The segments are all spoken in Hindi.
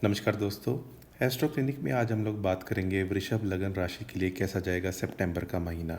नमस्कार दोस्तों। एस्ट्रो क्लिनिक में आज हम लोग बात करेंगे वृषभ लगन राशि के लिए कैसा जाएगा सितंबर का महीना।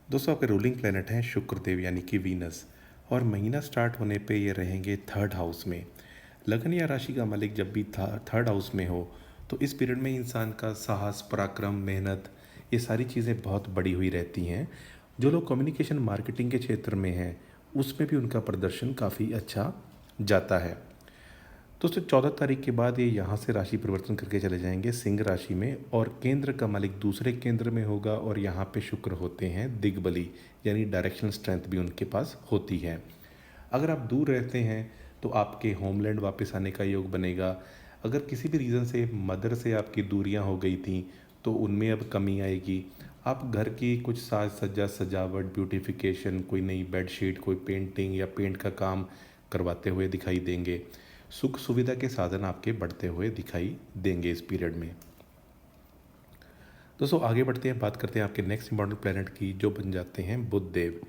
दोस्तों, आपके रूलिंग प्लेनेट हैं शुक्रदेव यानी कि वीनस, और महीना स्टार्ट होने पे ये रहेंगे थर्ड हाउस में। लगन या राशि का मालिक जब भी थर्ड हाउस में हो तो इस पीरियड में इंसान का साहस, पराक्रम, मेहनत, ये सारी चीज़ें बहुत बड़ी हुई रहती हैं। जो लोग कम्युनिकेशन मार्केटिंग के क्षेत्र में हैं उसमें भी उनका प्रदर्शन काफ़ी अच्छा जाता है। दोस्तों, 14 तारीख के बाद ये यहाँ से राशि परिवर्तन करके चले जाएंगे सिंह राशि में, और केंद्र का मालिक दूसरे केंद्र में होगा, और यहाँ पे शुक्र होते हैं दिग्बली, यानी डायरेक्शनल स्ट्रेंथ भी उनके पास होती है। अगर आप दूर रहते हैं तो आपके होमलैंड वापस आने का योग बनेगा। अगर किसी भी रीज़न से मदर से आपकी दूरियां हो गई थी तो उनमें अब कमी आएगी। आप घर की कुछ साज सज्जा, सजावट, ब्यूटिफिकेशन, कोई नई बेडशीट, कोई पेंटिंग या पेंट का काम करवाते हुए दिखाई देंगे। सुख सुविधा के साधन आपके बढ़ते हुए दिखाई देंगे इस पीरियड में। दोस्तों, आगे बढ़ते हैं, बात करते हैं आपके नेक्स्ट इंपॉर्टेंट प्लेनेट की, जो बन जाते हैं बुध देव।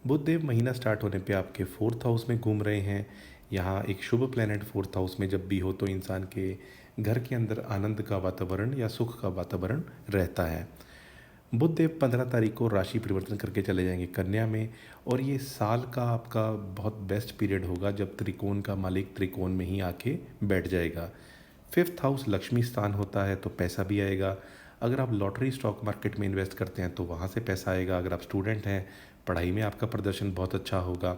बुध देव महीना स्टार्ट होने पे आपके फोर्थ हाउस में घूम रहे हैं। यहाँ एक शुभ प्लेनेट फोर्थ हाउस में जब भी हो तो इंसान के घर के अंदर आनंद का वातावरण या सुख का वातावरण रहता है। बुध देव 15 तारीख को राशि परिवर्तन करके चले जाएंगे कन्या में, और ये साल का आपका बहुत बेस्ट पीरियड होगा जब त्रिकोण का मालिक त्रिकोण में ही आके बैठ जाएगा। फिफ्थ हाउस लक्ष्मी स्थान होता है तो पैसा भी आएगा। अगर आप लॉटरी, स्टॉक मार्केट में इन्वेस्ट करते हैं तो वहाँ से पैसा आएगा। अगर आप स्टूडेंट हैं, पढ़ाई में आपका प्रदर्शन बहुत अच्छा होगा।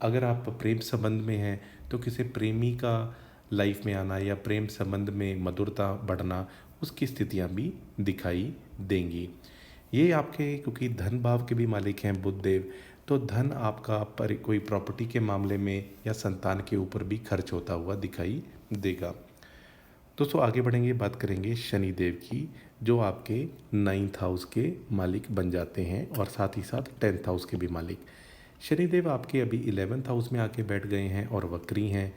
अगर आप प्रेम संबंध में हैं तो किसी प्रेमी का लाइफ में आना या प्रेम संबंध में मधुरता बढ़ना, उसकी स्थितियां भी दिखाई देंगी। ये आपके, क्योंकि धन भाव के भी मालिक हैं बुध देव, तो धन आपका पर कोई प्रॉपर्टी के मामले में या संतान के ऊपर भी खर्च होता हुआ दिखाई देगा। दोस्तों, आगे बढ़ेंगे, बात करेंगे शनि देव की, जो आपके 9th हाउस के मालिक बन जाते हैं और साथ ही साथ 10th हाउस के भी मालिक। शनिदेव आपके अभी 11th हाउस में आके बैठ गए हैं और वक्री हैं।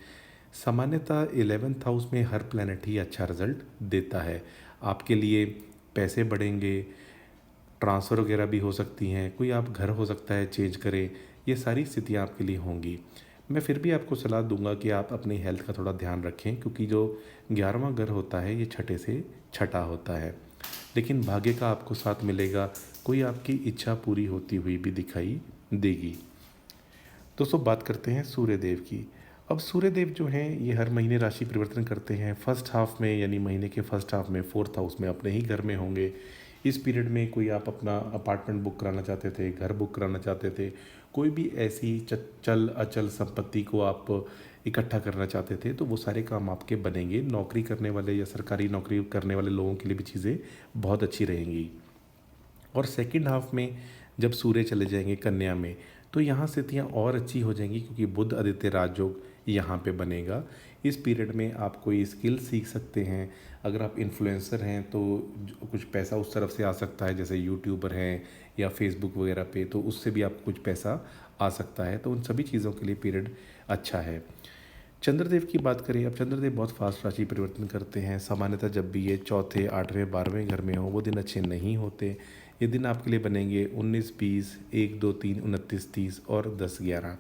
सामान्यतः 11th हाउस में हर प्लैनेट ही अच्छा रिजल्ट देता है। आपके लिए पैसे बढ़ेंगे, ट्रांसफ़र वगैरह भी हो सकती हैं, कोई आप घर हो सकता है चेंज करें, ये सारी स्थितियाँ आपके लिए होंगी। मैं फिर भी आपको सलाह दूंगा कि आप अपनी हेल्थ का थोड़ा ध्यान रखें, क्योंकि जो 11वां घर होता है ये छठे से छठा होता है। लेकिन भाग्य का आपको साथ मिलेगा, कोई आपकी इच्छा पूरी होती हुई भी दिखाई देगी। दोस्तों, बात करते हैं सूर्यदेव की। अब सूर्यदेव जो हैं ये हर महीने राशि परिवर्तन करते हैं। फर्स्ट हाफ में, यानी महीने के फर्स्ट हाफ में फोर्थ हाउस में अपने ही घर में होंगे। इस पीरियड में कोई आप अपना अपार्टमेंट बुक कराना चाहते थे, घर बुक कराना चाहते थे, कोई भी ऐसी चल अचल संपत्ति को आप इकट्ठा करना चाहते थे, तो वो सारे काम आपके बनेंगे। नौकरी करने वाले या सरकारी नौकरी करने वाले लोगों के लिए भी चीज़ें बहुत अच्छी रहेंगी। और सेकंड हाफ में जब सूर्य चले जाएंगे कन्या में तो यहाँ स्थितियाँ और अच्छी हो जाएंगी, क्योंकि बुध आदित्य राजयोग यहाँ पे बनेगा। इस पीरियड में आप कोई स्किल सीख सकते हैं। अगर आप इन्फ्लुएंसर हैं तो कुछ पैसा उस तरफ से आ सकता है, जैसे यूट्यूबर हैं या फेसबुक वगैरह पे, तो उससे भी आपको कुछ पैसा आ सकता है। तो उन सभी चीज़ों के लिए पीरियड अच्छा है। चंद्रदेव की बात करें, अब चंद्रदेव बहुत फास्ट राशि परिवर्तन करते हैं। सामान्यतः जब भी ये चौथे, 8वें, 12वें घर में हो वो दिन अच्छे नहीं होते। ये दिन आपके लिए बनेंगे 19, 20, 1, 2, 3, 29, 30 और 10, 11।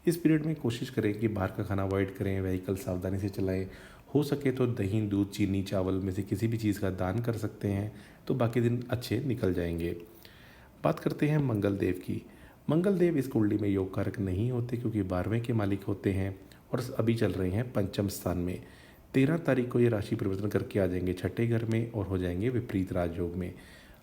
इस पीरियड में कोशिश करें कि बाहर का खाना अवॉइड करें, व्हीकल सावधानी से चलाएं। हो सके तो दही, दूध, चीनी, चावल में से किसी भी चीज़ का दान कर सकते हैं, तो बाकी दिन अच्छे निकल जाएंगे। बात करते हैं मंगल देव की। मंगल देव इस कुंडली में योग कारक नहीं होते, क्योंकि 12वें के मालिक होते हैं और अभी चल रहे हैं पंचम स्थान में। 13 तारीख को ये राशि परिवर्तन करके आ जाएंगे छठे घर में और हो जाएंगे विपरीत राजयोग में।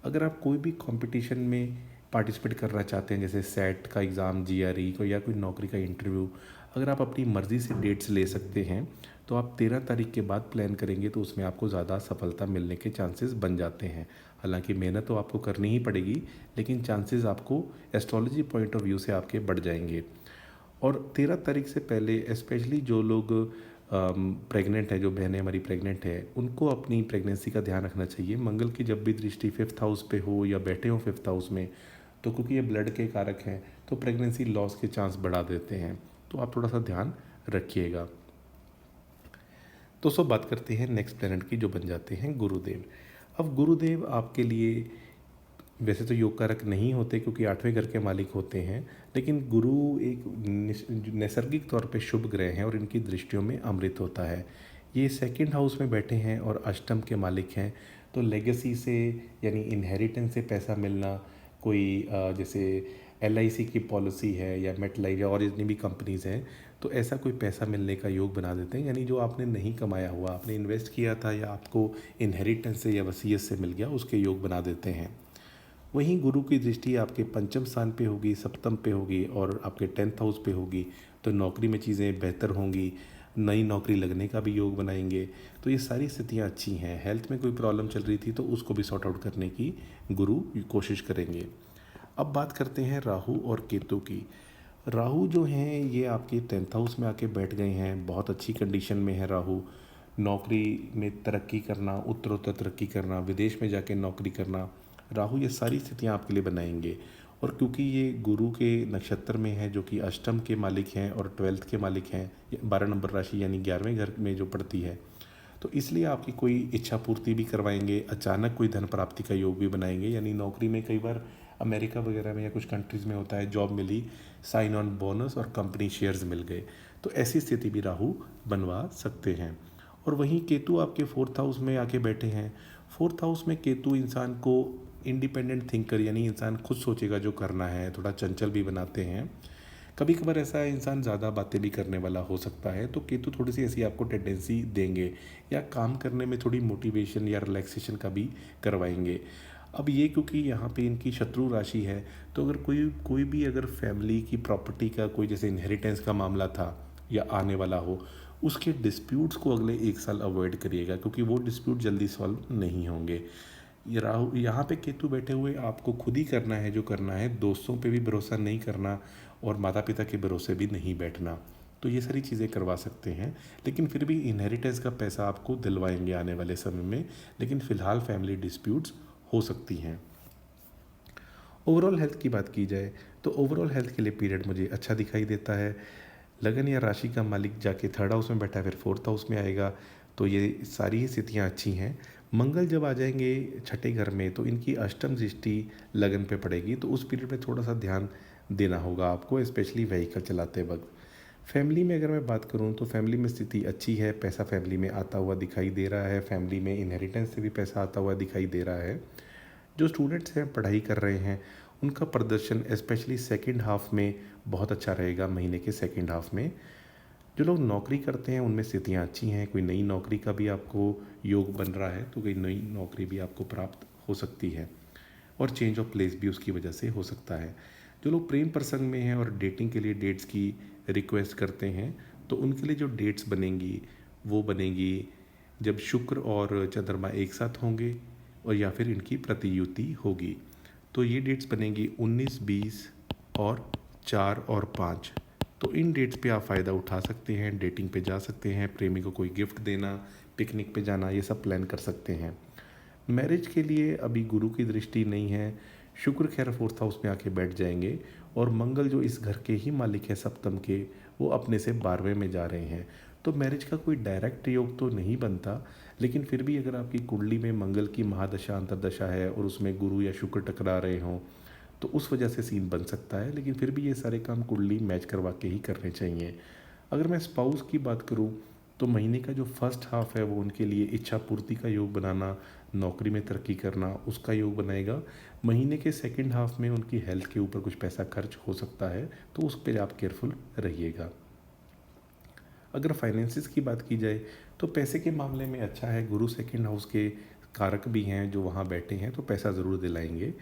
अगर आप कोई भी कंपटीशन में पार्टिसिपेट करना चाहते हैं, जैसे सेट का एग्ज़ाम, जीआरई को, या कोई नौकरी का इंटरव्यू, अगर आप अपनी मर्ज़ी से डेट्स ले सकते हैं तो आप 13 तारीख के बाद प्लान करेंगे तो उसमें आपको ज़्यादा सफलता मिलने के चांसेस बन जाते हैं। हालांकि मेहनत तो आपको करनी ही पड़ेगी, लेकिन चांसेस आपको एस्ट्रोलॉजी पॉइंट ऑफ व्यू से आपके बढ़ जाएंगे। और 13 तारीख से पहले स्पेशली जो लोग प्रेग्नेंट है, जो बहनें हमारी प्रेग्नेंट है, उनको अपनी प्रेगनेंसी का ध्यान रखना चाहिए। मंगल की जब भी दृष्टि फिफ्थ हाउस पे हो या बैठे हो फिफ्थ हाउस में, तो क्योंकि ये ब्लड के कारक हैं तो प्रेगनेंसी लॉस के चांस बढ़ा देते हैं, तो आप थोड़ा सा ध्यान रखिएगा। तो बात करते हैं नेक्स्ट प्लैनेट की, जो बन जाते हैं गुरुदेव। अब गुरुदेव आपके लिए वैसे तो योग कारक नहीं होते, क्योंकि 8वें घर के मालिक होते हैं, लेकिन गुरु एक नैसर्गिक तौर पे शुभ ग्रह हैं और इनकी दृष्टियों में अमृत होता है। ये सेकंड हाउस में बैठे हैं और अष्टम के मालिक हैं। तो लेगेसी से यानी इनहेरिटेंस से पैसा मिलना, कोई जैसे एलआईसी की पॉलिसी है या मेटलाइफ या और जितनी भी कंपनीज़ हैं, तो ऐसा कोई पैसा मिलने का योग बना देते हैं। यानी जो आपने नहीं कमाया हुआ, आपने इन्वेस्ट किया था या आपको इनहेरिटेंस से या वसीयत से मिल गया, उसके योग बना देते हैं। वहीं गुरु की दृष्टि आपके पंचम स्थान पे होगी, सप्तम पे होगी और आपके 10th हाउस पे होगी, तो नौकरी में चीज़ें बेहतर होंगी, नई नौकरी लगने का भी योग बनाएंगे। तो ये सारी स्थितियाँ अच्छी हैं। हेल्थ में कोई प्रॉब्लम चल रही थी तो उसको भी सॉर्ट आउट करने की गुरु कोशिश करेंगे। अब बात करते हैं राहु और केतु की। राहु जो हैं ये आपके 10th हाउस में आके बैठ गए हैं, बहुत अच्छी कंडीशन में है राहु। नौकरी में तरक्की करना, उत्तरोत्तर तरक्की करना, विदेश में जाके नौकरी करना, राहु ये सारी स्थितियाँ आपके लिए बनाएंगे। और क्योंकि ये गुरु के नक्षत्र में है जो कि अष्टम के मालिक हैं और 12th के मालिक हैं, 12 नंबर राशि यानी 11वें घर में जो पड़ती है, तो इसलिए आपकी कोई इच्छा पूर्ति भी करवाएंगे। अचानक कोई धन प्राप्ति का योग भी बनाएंगे। यानी नौकरी में कई बार अमेरिका वगैरह में या कुछ कंट्रीज़ में होता है, जॉब मिली, साइन ऑन बोनस और कंपनी शेयर्स मिल गए, तो ऐसी स्थिति भी राहु बनवा सकते हैं। और वहीं केतु आपके 4th हाउस में आके बैठे हैं। 4th हाउस में केतु इंसान को इंडिपेंडेंट थिंकर यानी इंसान खुद सोचेगा जो करना है, थोड़ा चंचल भी बनाते हैं। कभी कभार ऐसा इंसान ज़्यादा बातें भी करने वाला हो सकता है, तो केतु थोड़ी सी ऐसी आपको टेंडेंसी देंगे या काम करने में थोड़ी मोटिवेशन या रिलैक्सेशन का भी करवाएंगे। अब ये क्योंकि यहाँ पे इनकी शत्रु राशि है, तो अगर कोई कोई भी अगर फैमिली की प्रॉपर्टी का कोई जैसे इनहेरिटेंस का मामला था या आने वाला हो, उसके डिस्प्यूट्स को अगले 1 साल अवॉइड करिएगा, क्योंकि वो डिस्प्यूट जल्दी सॉल्व नहीं होंगे। ये राहु यहाँ पे केतु बैठे हुए आपको खुद ही करना है जो करना है, दोस्तों पे भी भरोसा नहीं करना और माता पिता के भरोसे भी नहीं बैठना। तो ये सारी चीज़ें करवा सकते हैं, लेकिन फिर भी इनहेरिटेंस का पैसा आपको दिलवाएंगे आने वाले समय में। लेकिन फ़िलहाल फैमिली डिस्प्यूट्स हो सकती हैं। ओवरऑल हेल्थ की बात की जाए तो ओवरऑल हेल्थ के लिए पीरियड मुझे अच्छा दिखाई देता है। लगन या राशि का मालिक जाके 3rd हाउस में बैठा है, फिर 4th हाउस में आएगा, तो ये सारी ही स्थितियाँ अच्छी हैं। मंगल जब आ जाएंगे 6ठे घर में तो इनकी अष्टम दृष्टि लगन पे पड़ेगी, तो उस पीरियड में थोड़ा सा ध्यान देना होगा आपको, स्पेशली व्हीकल चलाते वक्त। फैमिली में अगर मैं बात करूं तो फैमिली में स्थिति अच्छी है, पैसा फैमिली में आता हुआ दिखाई दे रहा है, फैमिली में इनहेरिटेंस से भी पैसा आता हुआ दिखाई दे रहा है। जो स्टूडेंट्स हैं पढ़ाई कर रहे हैं, उनका प्रदर्शन स्पेशली सेकंड हाफ में बहुत अच्छा रहेगा, महीने के सेकंड हाफ में। जो लोग नौकरी करते हैं उनमें स्थितियाँ अच्छी हैं, कोई नई नौकरी का भी आपको योग बन रहा है, तो कोई नई नौकरी भी आपको प्राप्त हो सकती है और चेंज ऑफ प्लेस भी उसकी वजह से हो सकता है। जो लोग प्रेम प्रसंग में हैं और डेटिंग के लिए डेट्स की रिक्वेस्ट करते हैं, तो उनके लिए जो डेट्स बनेंगी वो बनेगी जब शुक्र और चंद्रमा एक साथ होंगे और या फिर इनकी प्रतियुति होगी। तो ये डेट्स बनेंगी 19, 20 और 4 और 5। तो इन डेट्स पे आप फ़ायदा उठा सकते हैं, डेटिंग पे जा सकते हैं, प्रेमी को कोई गिफ्ट देना, पिकनिक पे जाना, ये सब प्लान कर सकते हैं। मैरिज के लिए अभी गुरु की दृष्टि नहीं है। शुक्र खैर 4th हाउस में आके बैठ जाएंगे और मंगल जो इस घर के ही मालिक है सप्तम के, वो अपने से 12वें में जा रहे हैं। तो मैरिज का कोई डायरेक्ट योग तो नहीं बनता, लेकिन फिर भी अगर आपकी कुंडली में मंगल की महादशा अंतरदशा है और उसमें गुरु या शुक्र टकरा रहे हों, तो उस वजह से सीन बन सकता है। लेकिन फिर भी ये सारे काम कुंडली मैच करवा के ही करने चाहिए। अगर मैं स्पाउस की बात करूँ तो महीने का जो फर्स्ट हाफ है वो उनके लिए इच्छा पूर्ति का योग बनाना, नौकरी में तरक्की करना, उसका योग बनाएगा। महीने के सेकंड हाफ में उनकी हेल्थ के ऊपर कुछ पैसा खर्च हो सकता है, तो उस पर आप केयरफुल रहिएगा। अगर फाइनेंसिस की बात की जाए तो पैसे के मामले में अच्छा है, गुरु सेकंड हाउस के कारक भी हैं जो वहाँ बैठे हैं, तो पैसा ज़रूर दिलाएंगे।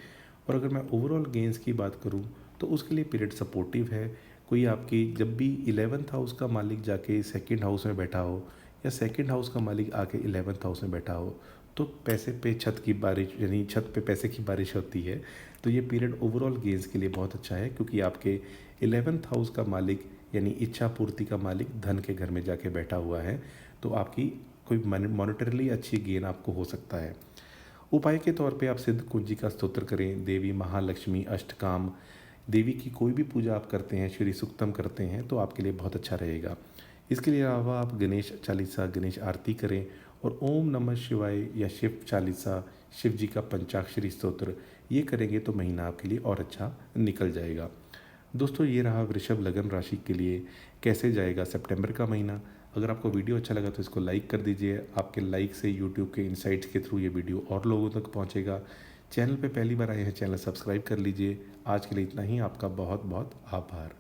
और अगर मैं ओवरऑल गेंस की बात करूँ तो उसके लिए पीरियड सपोर्टिव है। कोई आपकी जब भी 11th हाउस का मालिक जाके सेकंड हाउस में बैठा हो या सेकंड हाउस का मालिक आके 11th हाउस में बैठा हो, तो पैसे पे छत की बारिश यानी छत पे पैसे की बारिश होती है। तो ये पीरियड ओवरऑल गेंस के लिए बहुत अच्छा है, क्योंकि आपके 11th हाउस का मालिक यानी इच्छा पूर्ति का मालिक धन के घर में जाके बैठा हुआ है, तो आपकी कोई मॉनेटरली अच्छी गेन आपको हो सकता है। उपाय के तौर पे आप सिद्ध कुंजी का स्तोत्र करें, देवी महालक्ष्मी अष्टकाम देवी की कोई भी पूजा आप करते हैं, श्री सुक्तम करते हैं, तो आपके लिए बहुत अच्छा रहेगा। इसके अलावा आप गणेश चालीसा, गणेश आरती करें और ओम नमः शिवाय या शिव चालीसा, शिव जी का पंचाक्षरी स्तोत्र, ये करेंगे तो महीना आपके लिए और अच्छा निकल जाएगा। दोस्तों ये रहा वृषभ लगन राशि के लिए कैसे जाएगा सितंबर का महीना। अगर आपको वीडियो अच्छा लगा तो इसको लाइक कर दीजिए। आपके लाइक से यूट्यूब के इनसाइट्स के थ्रू ये वीडियो और लोगों तक पहुंचेगा। चैनल पे पहली बार आए हैं, चैनल सब्सक्राइब कर लीजिए। आज के लिए इतना ही। आपका बहुत बहुत आभार।